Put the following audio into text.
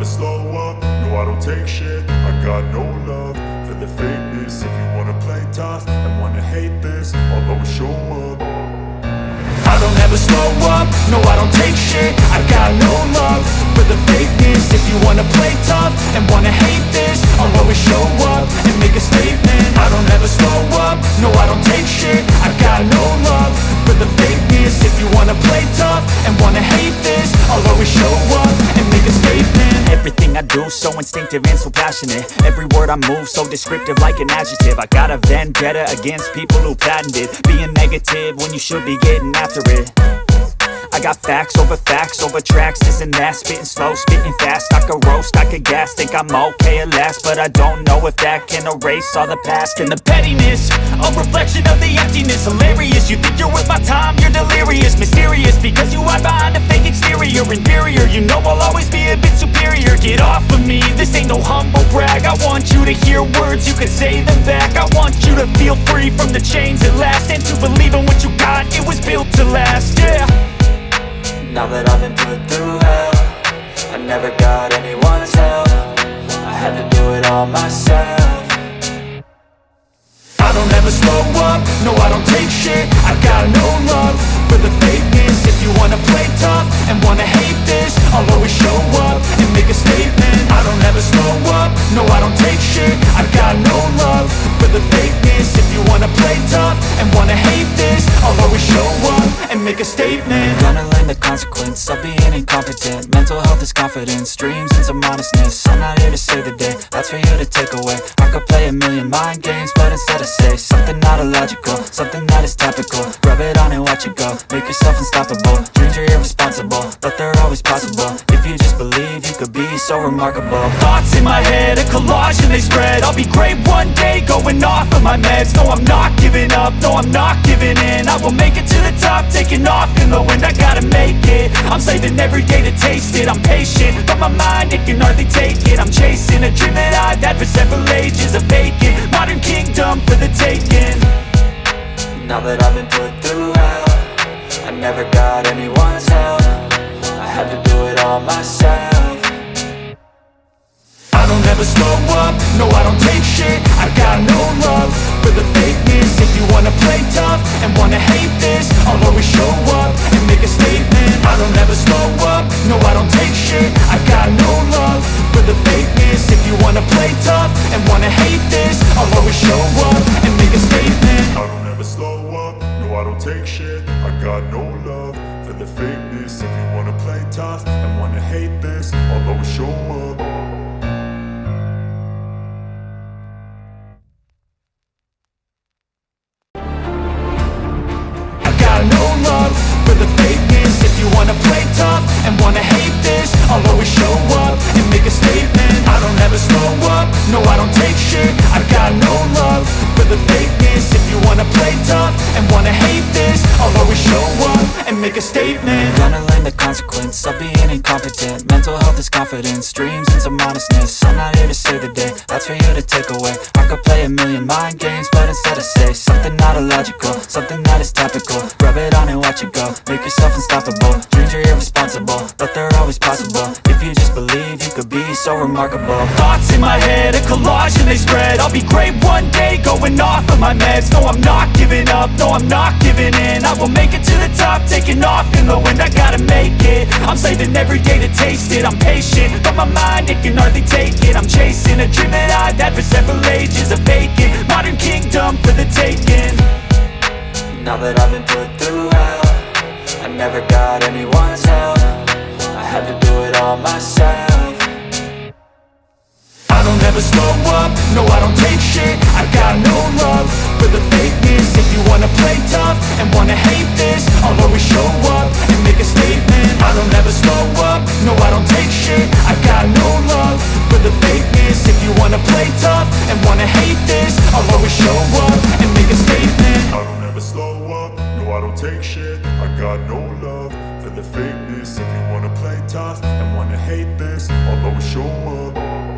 slow up, no I don't take shit. I got no love for the fakeness. If you wanna play tough and wanna hate this, I'll always show up. I don't ever slow up, no I don't take shit. I got no love for the fakeness. If you wanna play tough and wanna hate this, I'll always show up and make a statement. I don't ever slow up, no I don't take shit. I got no love for the fakeness. If you wanna play tough and wanna hate this, I'll always show up and make a statement. Everything I do so instinctive and so passionate. Every word I move so descriptive like an adjective. I got a vendetta against people who patented being negative when you should be getting after it. I got facts over tracks, this and that. Spitting slow, spitting fast, I could roast, I could gas. Think I'm okay at last, but I don't know if that can erase all the past. And the pettiness, a reflection of the emptiness. Hilarious, you think you're worth my time, you're delirious. Mysterious, because you hide behind a fake exterior. Inferior, you know I'll always be a bit superior. Get off of me, this ain't no humble brag. I want you to hear words, you can say them back. I want you to feel free from the chains at last, and to believe in what you got, it was built to last, yeah. Now that I've been put through hell, I never got anyone's help. I had to do it all myself. I don't ever slow up, no I don't take shit. I got no love for the fakeness. If you wanna play tough and wanna hate this, I'll always show up and make a statement. I don't ever slow up, no I don't take shit. I got no love for the fakeness. If you wanna play tough and wanna hate this, I'll always show up and make a statement. Gonna learn the consequence of being incompetent. Mental health is confidence, dreams and some honestness. I'm not here to save the day, that's for you to take away. I could play a million mind games, but instead I say something not illogical, something that is topical. Rub it on and watch it go, make yourself unstoppable. Dreams are irresponsible, but they're always possible. If you just believe, you could be so remarkable. Thoughts in my head, a collage and they spread. I'll be great one day, going off of my meds. No, I'm not giving up, no, I'm not giving in. I will make it to the top, taking off in the wind. I gotta make it, I'm saving every day to taste it. I'm patient, but my mind, it can hardly take it. I'm chasing a dream that I've had for several ages. A vacant, modern kingdom for the taking. Now that I've been put through hell, I never got anyone's help. I had to do it all myself. I don't ever slow up, no I don't take shit. I got no love for the fakeness. If you wanna play tough and wanna hate this, I'll always show up and make a statement. I don't ever slow up, no I don't take shit. I got no love for the fakeness. If you wanna play tough and wanna hate this, I'll always show up and make a statement. I don't ever slow up, no I don't take shit. I got no love for the fakeness. If you wanna play tough and wanna hate this, I'll always show up. No love for the fakeness. If you wanna play tough and wanna hate this, I'll always show up and make a statement. I don't ever slow up, no I don't take shit. I got no love for the fakeness. If you wanna play tough and wanna hate this, I'll always show up and make a statement. Gonna learn the consequence of being incompetent. Mental health is confidence, dreams and some honestness. I'm not here to save the day, that's for you to take away. I could play a million mind games, but instead I say something not illogical, something that is topical. Rub it on and watch it go, make yourself unstoppable. Dreams are irresponsible, but they're always possible. If you just believe, you could be so remarkable. Thoughts in my head, a collage and they spread. I'll be great one day, going off of my meds. No, I'm not giving up, no, I'm not giving in. I will make it to the top, taking off in the wind. I gotta make it, I'm saving every day to taste it. I'm patient, but my mind, it can hardly take it. I'm chasing a dream that I've had for several ages. A vacant, modern kingdom for the taking. Now that I've been put through hell, I never got anyone's help. I had to do it all myself. I don't ever slow up, no I don't take shit. I got no love for the fakeness. If you wanna play tough and wanna hate this, I'll always show up and make a statement. I don't ever slow up, no I don't take shit. I got no love for the fakeness. If you wanna play tough and wanna hate this, I'll always show up and make a statement. I don't ever slow up, no I don't take shit. I got no love for the fakeness. If you wanna play tough and wanna hate this, I'll always show up.